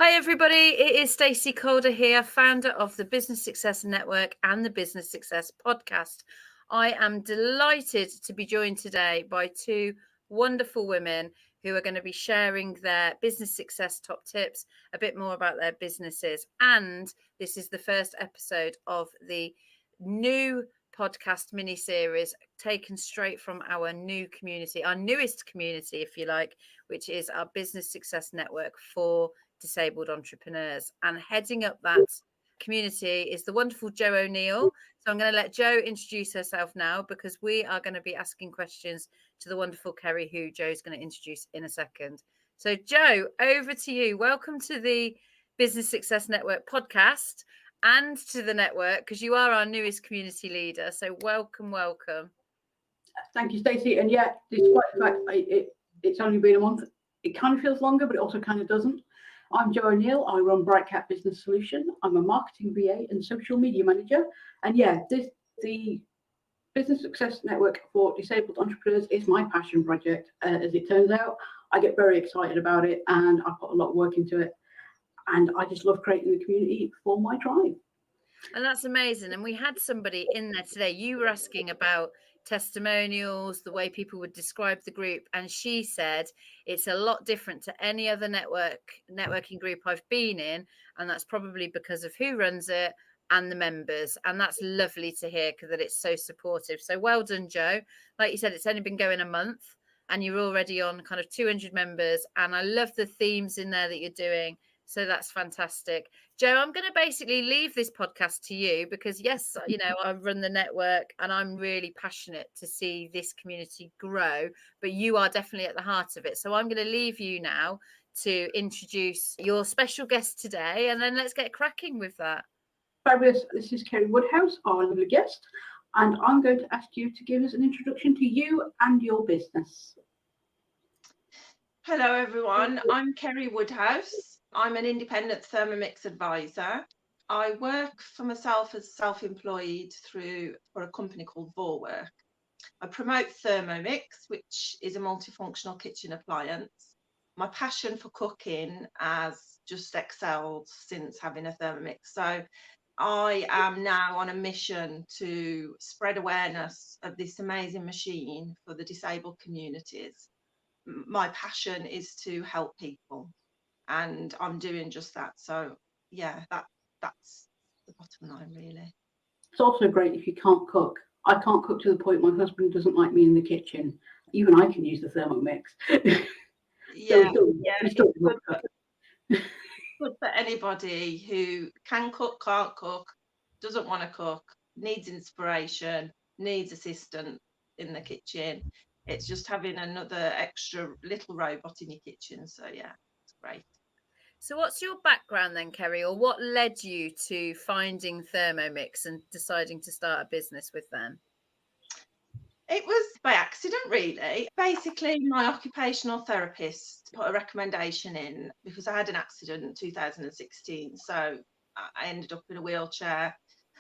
Hi everybody, it is Stacey Calder here, founder of the Business Success Network and the Business Success Podcast. I am delighted to be joined today by two wonderful women who are going to be sharing their business success top tips, a bit more about their businesses. And this is the first episode of the new podcast mini series taken straight from our new community, our newest community, if you like, which is our Business Success Network for disabled entrepreneurs. And heading up that community is the wonderful Jo O'Neill. So I'm going to let Jo introduce herself now, because we are going to be asking questions to the wonderful Kerry, who Jo's going to introduce in a second. So Jo, over to you. Welcome to the Business Success Network podcast and to the network, because you are our newest community leader. So welcome. Thank you, Stacey. And yeah, despite the fact it's only been a month, it kind of feels longer, but it also kind of doesn't. I'm Jo O'Neill. I run Bright Cat Business Solution. I'm a marketing VA and social media manager. And yeah, the Business Success Network for Disabled Entrepreneurs is my passion project. As it turns out, I get very excited about it and I put a lot of work into it. And I just love creating the community for my tribe. And that's amazing. And we had somebody in there today. You were asking about testimonials, the way people would describe the group. And she said it's a lot different to any other networking group I've been in. And that's probably because of who runs it and the members. And that's lovely to hear, because that it's so supportive. So well done, Jo. Like you said, it's only been going a month and you're already on kind of 200 members. And I love the themes in there that you're doing. So that's fantastic. Jo, I'm going to basically leave this podcast to you because, yes, you know, I run the network and I'm really passionate to see this community grow, but you are definitely at the heart of it. So I'm going to leave you now to introduce your special guest today, and then let's get cracking with that. Fabulous. This is Kerry Woodhouse, our lovely guest, and I'm going to ask you to give us an introduction to you and your business. Hello, everyone. I'm Kerry Woodhouse. I'm an independent thermomix advisor. I work for myself as self-employed for a company called Vorwerk. I promote Thermomix, which is a multifunctional kitchen appliance. My passion for cooking has just excelled since having a Thermomix. So I am now on a mission to spread awareness of this amazing machine for the disabled communities. My passion is to help people, and I'm doing just that. So yeah, that's the bottom line, really. It's also great if you can't cook. I can't cook to the point my husband doesn't like me in the kitchen. Even I can use the Thermomix. Yeah, it's good for anybody who can cook, can't cook, doesn't want to cook, needs inspiration, needs assistance in the kitchen. It's just having another extra little robot in your kitchen. So yeah, it's great. So what's your background then, Kerry, or what led you to finding Thermomix and deciding to start a business with them? It was by accident, really. Basically, my occupational therapist put a recommendation in because I had an accident in 2016. So I ended up in a wheelchair.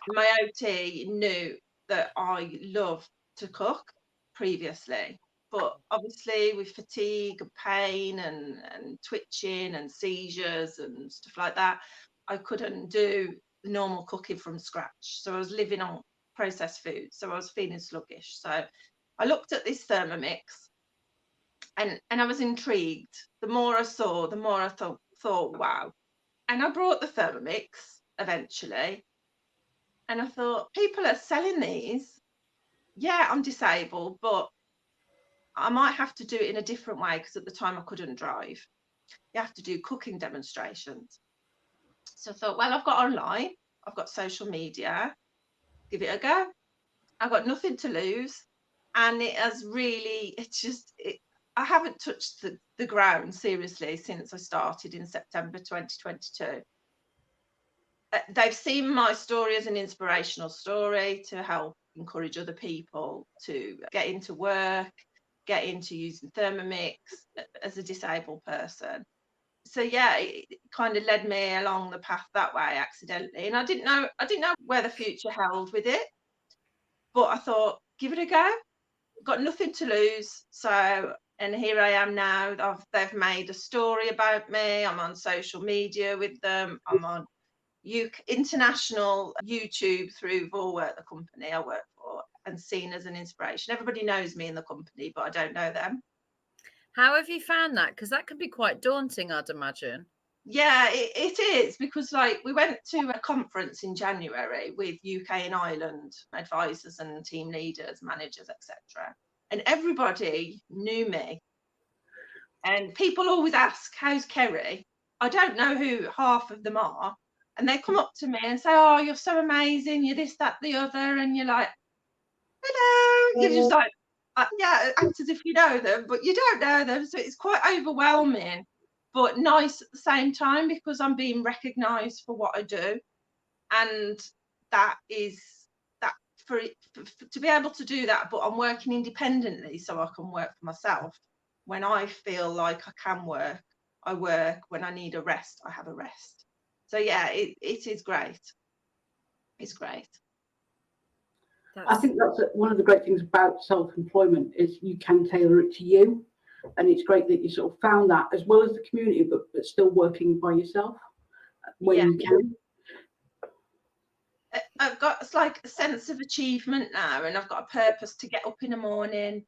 My OT knew that I loved to cook previously, but obviously with fatigue and pain and twitching and seizures and stuff like that, I couldn't do normal cooking from scratch. So I was living on processed food. So I was feeling sluggish. So I looked at this Thermomix and I was intrigued. The more I saw, the more I thought, wow. And I brought the Thermomix eventually. And I thought, people are selling these. Yeah, I'm disabled, but I might have to do it in a different way because at the time I couldn't drive. You have to do cooking demonstrations. So I thought, well, I've got online, I've got social media, give it a go. I've got nothing to lose. And it has really, I haven't touched the ground seriously since I started in September 2022. They've seen my story as an inspirational story to help encourage other people to get into work, get into using Thermomix as a disabled person. So yeah, it kind of led me along the path that way accidentally, and I didn't know where the future held with it, but I thought, give it a go. Got nothing to lose, so And here I am now. They've made a story about me. I'm on social media with them. I'm on international YouTube through Vorwerk, the company I work for, and seen as an inspiration. Everybody knows me in the company, but I don't know them. How have you found that? Because that can be quite daunting, I'd imagine. Yeah, it is, because like we went to a conference in January with UK and Ireland advisors and team leaders, managers, etc. And everybody knew me. And people always ask, how's Kerry? I don't know who half of them are. And they come up to me and say, oh, you're so amazing, you're this, that, the other. And you're like, hello. You're just like, yeah, act as if you know them, but you don't know them. So it's quite overwhelming, but nice at the same time, because I'm being recognised for what I do. And that is that to be able to do that, but I'm working independently so I can work for myself. When I feel like I can work, I work. When I need a rest, I have a rest. So yeah, it is great. It's great. I think that's one of the great things about self-employment is you can tailor it to you, and it's great that you sort of found that as well as the community, but still working by yourself when you can. I've got, it's like a sense of achievement now, and I've got a purpose to get up in the morning.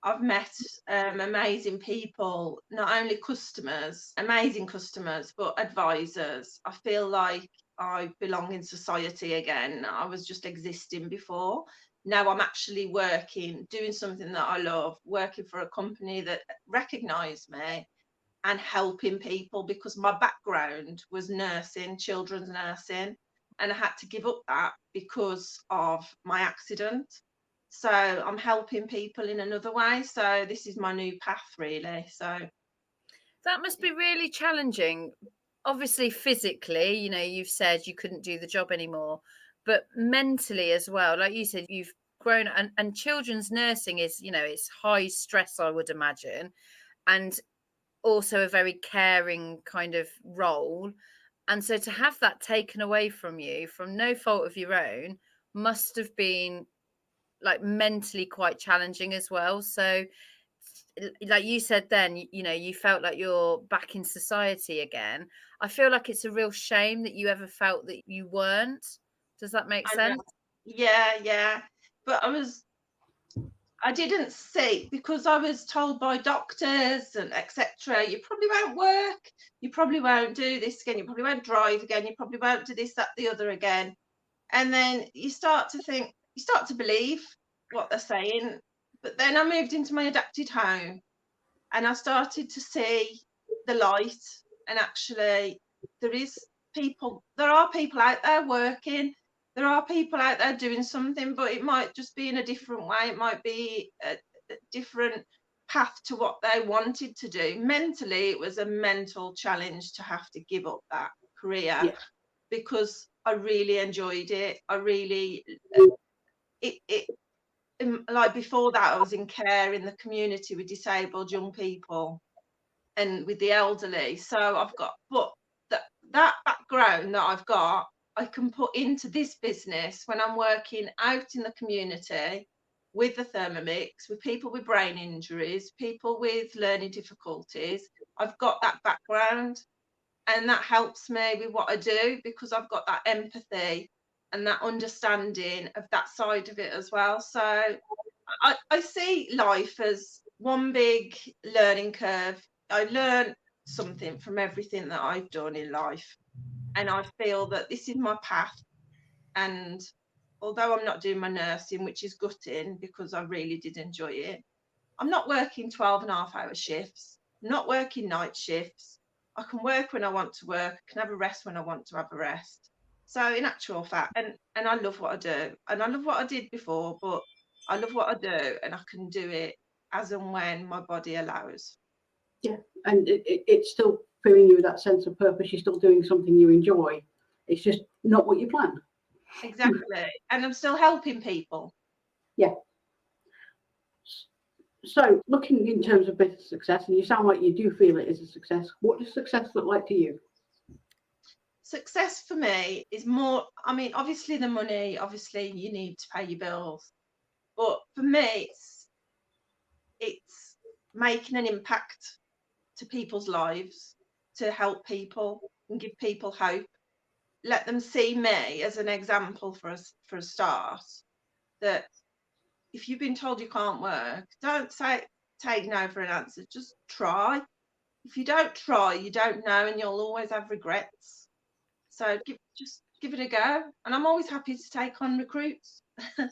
I've met amazing people, not only customers, amazing customers, but advisors. I feel like I belong in society again. I was just existing before. Now I'm actually working, doing something that I love, working for a company that recognised me and helping people, because my background was nursing, children's nursing, and I had to give up that because of my accident. So I'm helping people in another way. So this is my new path, really. So that must be really challenging. Obviously, physically, you've said you couldn't do the job anymore, but mentally as well. Like you said, you've grown, and children's nursing is, it's high stress, I would imagine, and also a very caring kind of role. And so to have that taken away from you from no fault of your own must have been like mentally quite challenging as well. So like you said then, you felt like you're back in society again. I feel like it's a real shame that you ever felt that you weren't. Does that make sense? Yeah. But I didn't see, because I was told by doctors and etc. You probably won't work, you probably won't do this again, you probably won't drive again, you probably won't do this, that, the other again. And then you start to think, you start to believe what they're saying. But then I moved into my adapted home and I started to see the light. And actually, there are people out there working. There are people out there doing something, but it might just be in a different way. It might be a different path to what they wanted to do. Mentally, it was a mental challenge to have to give up that career, because I really enjoyed it. I really, like before that, I was in care in the community with disabled young people and with the elderly. So I've got, but that background that I've got, I can put into this business when I'm working out in the community with the thermomix, with people with brain injuries, people with learning difficulties. I've got that background, and that helps me with what I do, because I've got that empathy and that understanding of that side of it as well. So I see life as one big learning curve. I learn something from everything that I've done in life, and I feel that this is my path. And although I'm not doing my nursing, which is gutting because I really did enjoy it, I'm not working 12.5-hour shifts, I'm not working night shifts. I can work when I want to work, I can have a rest when I want to have a rest. So in actual fact, and I love what I do, and I love what I did before, but I love what I do, and I can do it as and when my body allows. Yeah, and it's still filling you with that sense of purpose. You're still doing something you enjoy. It's just not what you planned. Exactly. And I'm still helping people. Yeah. So looking in terms of business success, and you sound like you do feel it is a success, what does success look like to you? Success for me is more, I mean, obviously the money, obviously you need to pay your bills. But for me, it's making an impact to people's lives, to help people and give people hope. Let them see me as an example for a start, that if you've been told you can't work, don't take no for an answer, just try. If you don't try, you don't know, and you'll always have regrets. So just give it a go. And I'm always happy to take on recruits. But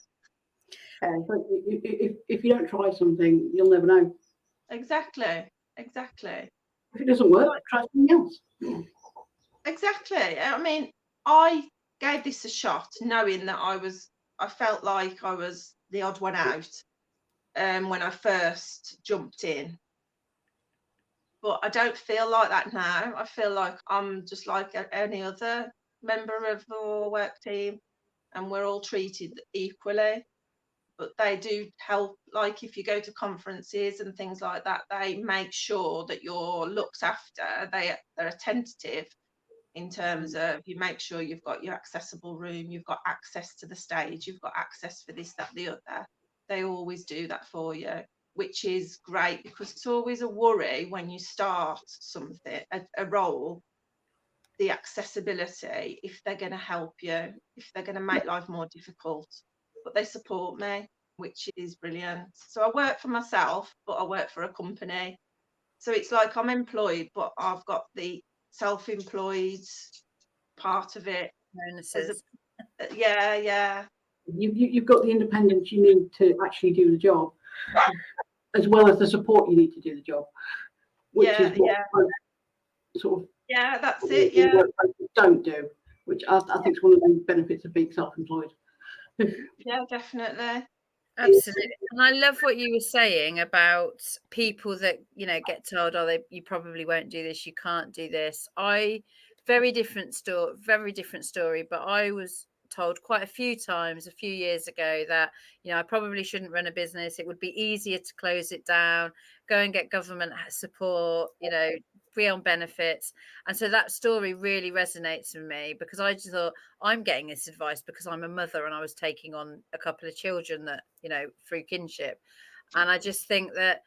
if you don't try something, you'll never know. Exactly. If it doesn't work, try something else. Exactly. I mean, I gave this a shot knowing that I felt like I was the odd one out when I first jumped in. But I don't feel like that now. I feel like I'm just like any other member of our work team, and we're all treated equally. But they do help, like if you go to conferences and things like that, they make sure that you're looked after. They're attentive in terms of, you make sure you've got your accessible room, you've got access to the stage, you've got access for this, that, the other. They always do that for you, which is great, because it's always a worry when you start something, a role, the accessibility, if they're going to help you, if they're going to make life more difficult. But they support me, which is brilliant. So I work for myself, but I work for a company. So it's like I'm employed, but I've got the self-employed part of it. Bonuses. Yeah. You've got the independence you need to actually do the job, as well as the support you need to do the job, which is what sort of that's it. Yeah, don't do, which I think is one of the benefits of being self-employed. Yeah, definitely. Absolutely. And I love what you were saying about people that, get told, you probably won't do this, you can't do this. Very different story, but I was told quite a few times a few years ago that, I probably shouldn't run a business. It would be easier to close it down, go and get government support, free on benefits. And so that story really resonates with me, because I just thought, I'm getting this advice because I'm a mother and I was taking on a couple of children that, through kinship. And I just think that,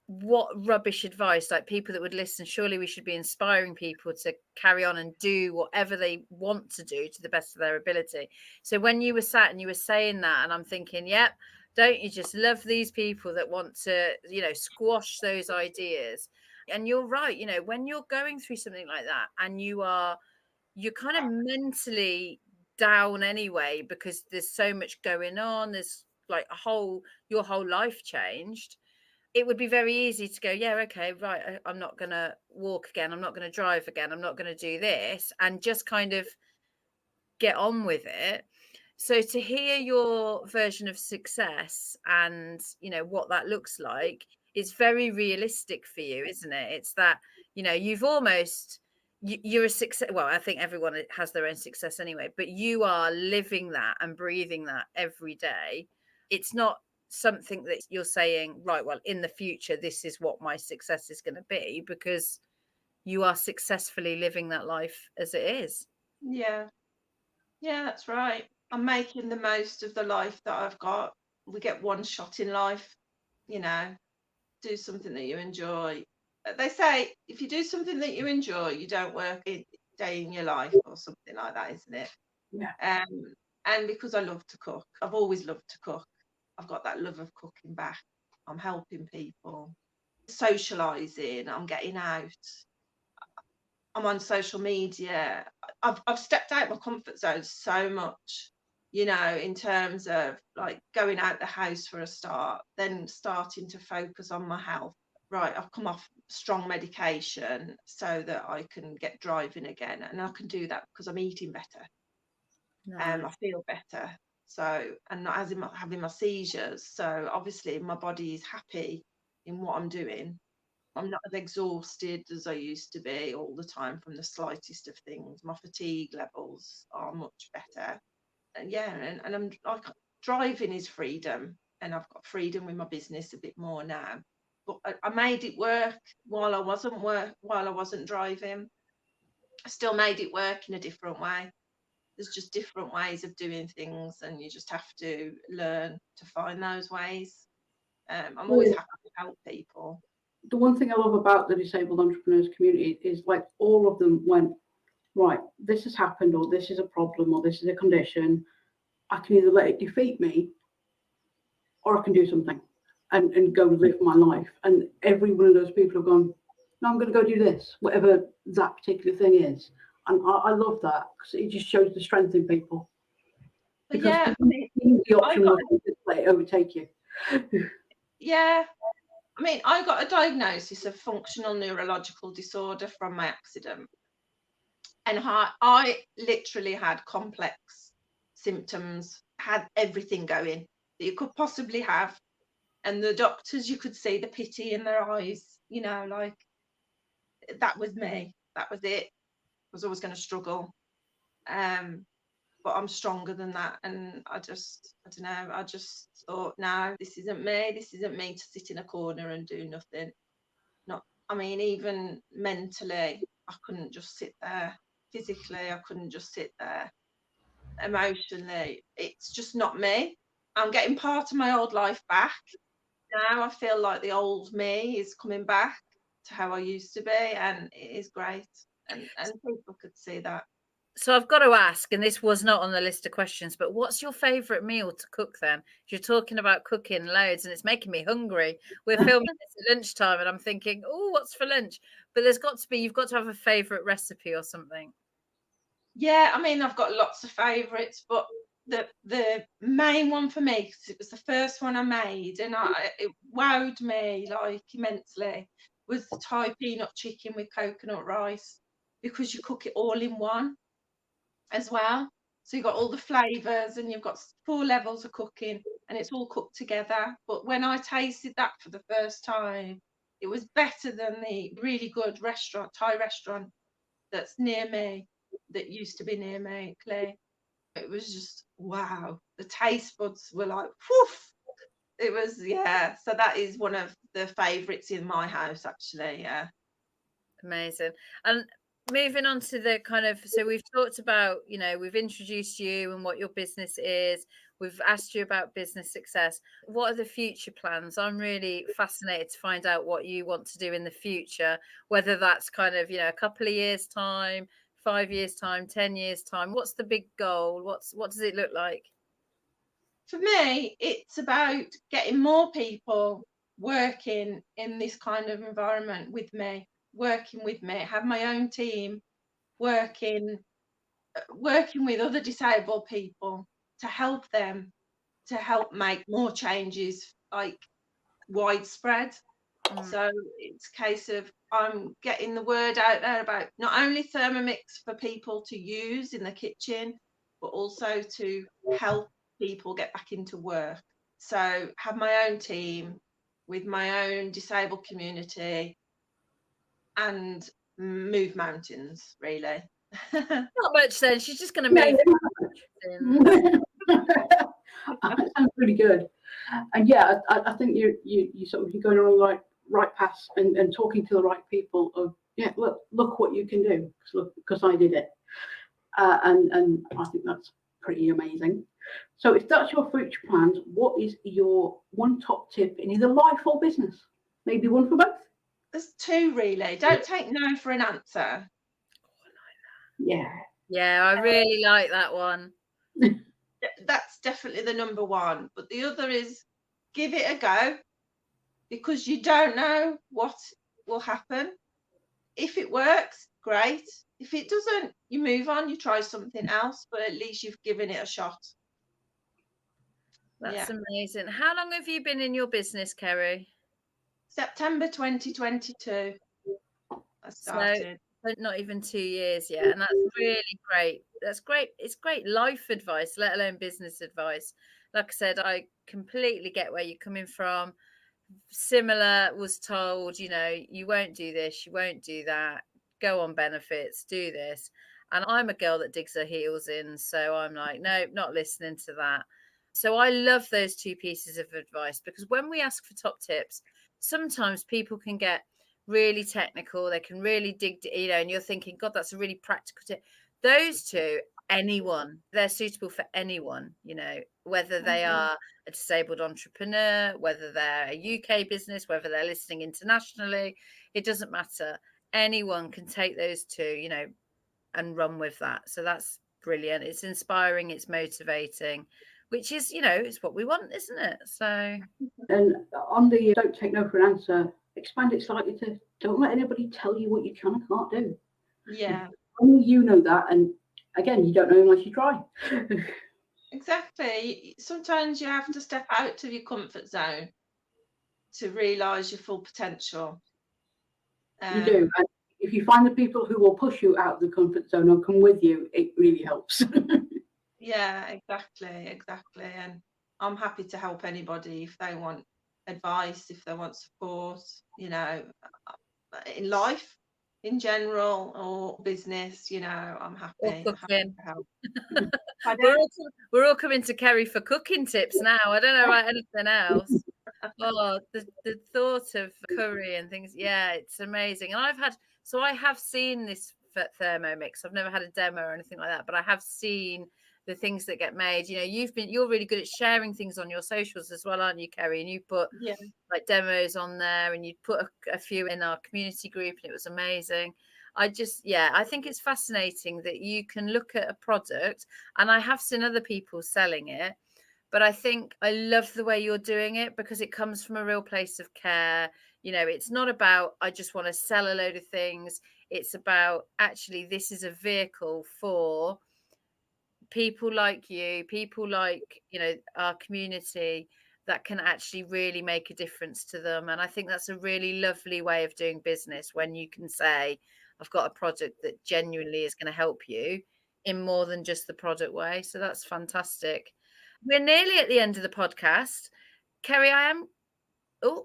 what rubbish advice. Like, people that would listen, surely we should be inspiring people to carry on and do whatever they want to do to the best of their ability. So when you were sat and you were saying that, and I'm thinking, yep, don't you just love these people that want to, squash those ideas? And you're right, when you're going through something like that, and you're kind of mentally down anyway, because there's so much going on, there's like your whole life changed. It would be very easy to go, yeah, okay, right, I'm not going to walk again, I'm not going to drive again, I'm not going to do this, and just kind of get on with it. So to hear your version of success and, what that looks like, is very realistic for you, isn't it? It's that, you've almost, you're a success. Well, I think everyone has their own success anyway, but you are living that and breathing that every day. It's not something that you're saying, right, well, in the future, this is what my success is going to be, because you are successfully living that life as it is. Yeah, that's right. I'm making the most of the life that I've got. We get one shot in life, do something that you enjoy. They say if you do something that you enjoy, you don't work a day in your life, or something like that, isn't it? Yeah. And because I love to cook, I've always loved to cook. I've got that love of cooking back. I'm helping people, socializing, I'm getting out, I'm on social media. I've stepped out my comfort zone so much, in terms of like going out the house for a start, then starting to focus on my health. Right, I've come off strong medication so that I can get driving again, and I can do that because I'm eating better. Nice. I feel better. So, and not having my seizures. So obviously my body is happy in what I'm doing. I'm not as exhausted as I used to be all the time from the slightest of things. My fatigue levels are much better. And and I'm like, driving is freedom, and I've got freedom with my business a bit more now. But I made it work while I wasn't driving. I still made it work in a different way. There's just different ways of doing things, and you just have to learn to find those ways. I'm always happy to help people. the one thing I love about the disabled entrepreneurs community is like all of them went, right, this has happened, or this is a problem, or this is a condition. I can either let it defeat me, or I can do something and go live my life. And every one of those people have gone, no, I'm going to go do this, whatever that particular thing is. And I love that, because it just shows the strength in people. But Because yeah, the option was to let it overtake you. yeah. I mean, I got a diagnosis of functional neurological disorder from my accident. And I literally had complex symptoms, had everything going that you could possibly have. And the doctors, you could see the pity in their eyes, you know, like, that was me. That was it. I was always going to struggle. But I'm stronger than that. And I don't know, I just thought, no, this isn't me. This isn't me to sit in a corner and do nothing. I mean, even mentally, I couldn't just sit there. Physically, I couldn't just sit there. Emotionally, it's just not me. I'm getting part of my old life back. Now I feel like the old me is coming back to how I used to be, and it is great. And people could see that. So I've got to ask, and this was not on the list of questions, but what's your favourite meal to cook then? You're talking about cooking loads and it's making me hungry. We're filming this at lunchtime and I'm thinking, oh, what's for lunch? But you've got to have a favourite recipe or something. Yeah, I mean, I've got lots of favourites, but the main one for me, because it was the first one I made and it wowed me like immensely, was the Thai peanut chicken with coconut rice, because you cook it all in one as well. So you've got all the flavours and you've got 4 levels of cooking and it's all cooked together. But when I tasted that for the first time, it was better than the really good Thai restaurant that's near me, that used to be near me, Clay. It was just, wow. The taste buds were like, woof. It was, yeah. So that is one of the favourites in my house, actually, yeah. Amazing. And moving on to the kind of, so we've talked about, we've introduced you and what your business is. We've asked you about business success. What are the future plans? I'm really fascinated to find out what you want to do in the future, whether that's kind of, a couple of years' time, 5 years' time, 10 years' time. What's the big goal? What does it look like? For me, it's about getting more people working in this kind of environment with me, have my own team, working with other disabled people to help them, to help make more changes, like widespread. So it's a case of I'm getting the word out there about not only thermomix for people to use in the kitchen, but also to help people get back into work. So have my own team with my own disabled community and move mountains, really. Not much then. She's just going to move. That sounds really good. And yeah, I think you're going on the right path and talking to the right people of, yeah, look what you can do, because I did it. And I think that's pretty amazing. So if that's your future plans, what is your one top tip in either life or business? Maybe one for both? There's 2 really. Don't take no for an answer. Yeah. Yeah, I really like that one. That's definitely the number 1. But the other is give it a go, because you don't know what will happen. If it works, great. If it doesn't, you move on, you try something else, but at least you've given it a shot. That's amazing. How long have you been in your business, Kerry? September 2022, I started. So not even 2 years yet, and that's really great. That's great. It's great life advice, let alone business advice. Like I said, I completely get where you're coming from. Similar, was told, you won't do this, you won't do that, go on benefits, do this. And I'm a girl that digs her heels in, so I'm like, no, not listening to that. So I love those 2 pieces of advice, because when we ask for top tips, sometimes people can get really technical, they can really dig, and you're thinking, God, that's a really practical tip. Those 2 anyone. They're suitable for anyone, whether they are a disabled entrepreneur, whether they're a UK business, whether they're listening internationally. It doesn't matter. Anyone can take those two, and run with that. So that's brilliant. It's inspiring, it's motivating, which is, it's what we want, isn't it? So, and on the don't take no for an answer, expand it slightly to don't let anybody tell you what you can and can't do. Yeah, only you know that, and again, you don't know unless you try. exactly. Sometimes you have to step out of your comfort zone to realise your full potential. You do, and if you find the people who will push you out of the comfort zone and come with you, it really helps. Yeah, exactly. And I'm happy to help anybody if they want advice, if they want support, in life in general or business, I'm happy. or I'm happy cooking. to help. We're all coming to Kerry for cooking tips now. I don't know about anything else. Oh, the thought of curry and things. Yeah, it's amazing. And I have seen this thermomix. I've never had a demo or anything like that, but I have seen the things that get made. You're really good at sharing things on your socials as well, aren't you, Kerry? And you put like demos on there, and you put a few in our community group, and it was amazing. I think it's fascinating that you can look at a product, and I have seen other people selling it, but I think I love the way you're doing it because it comes from a real place of care. It's not about, I just want to sell a load of things. It's about, actually, this is a vehicle for people like you, people like, our community, that can actually really make a difference to them. And I think that's a really lovely way of doing business, when you can say, I've got a product that genuinely is going to help you in more than just the product way. So that's fantastic. We're nearly at the end of the podcast. Kerry, hang on.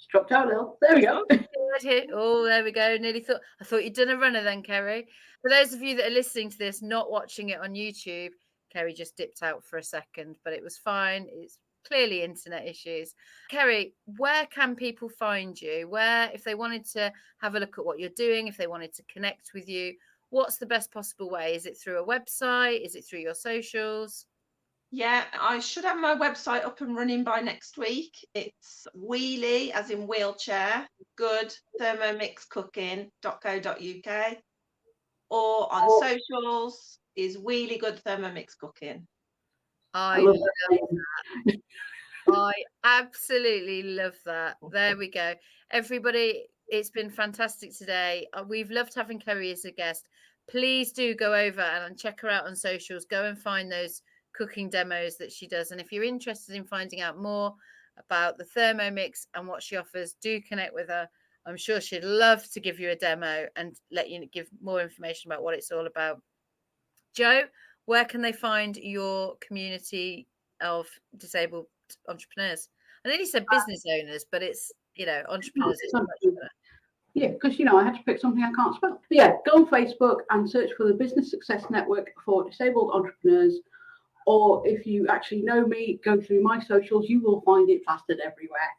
Dropped out a little. There we go. Oh, there we go. I thought you'd done a runner then, Kerry. For those of you that are listening to this, not watching it on YouTube, Kerry just dipped out for a second, but it was fine. It's clearly internet issues. Kerry, where can people find you? Where, if they wanted to have a look at what you're doing, if they wanted to connect with you, what's the best possible way? Is it through a website? Is it through your socials? Yeah, I should have my website up and running by next week. It's wheelie, as in wheelchair, good thermomixcooking.co.uk, or on socials is wheelie good thermomix cooking. I love that. I absolutely love that. There we go. Everybody, it's been fantastic today. We've loved having Kerry as a guest. Please do go over and check her out on socials. Go and find those cooking demos that she does. And if you're interested in finding out more about the Thermomix and what she offers, do connect with her. I'm sure she'd love to give you a demo and let you give more information about what it's all about. Jo, where can they find your community of disabled entrepreneurs? I think you said business owners, but it's, entrepreneurs. Yeah, because I had to pick something I can't spell. But yeah, go on Facebook and search for the Business Success Network for Disabled Entrepreneurs. Or if you actually know me, go through my socials, you will find it plastered everywhere.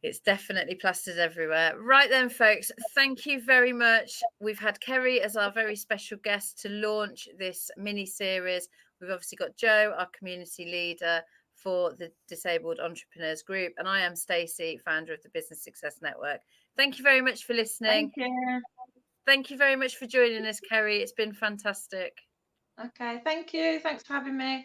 It's definitely plastered everywhere. Right then, folks, thank you very much. We've had Kerry as our very special guest to launch this mini series. We've obviously got Jo, our community leader for the Disabled Entrepreneurs Group. And I am Stacey, founder of the Business Success Network. Thank you very much for listening. Thank you very much for joining us, Kerry. It's been fantastic. Okay, thank you. Thanks for having me.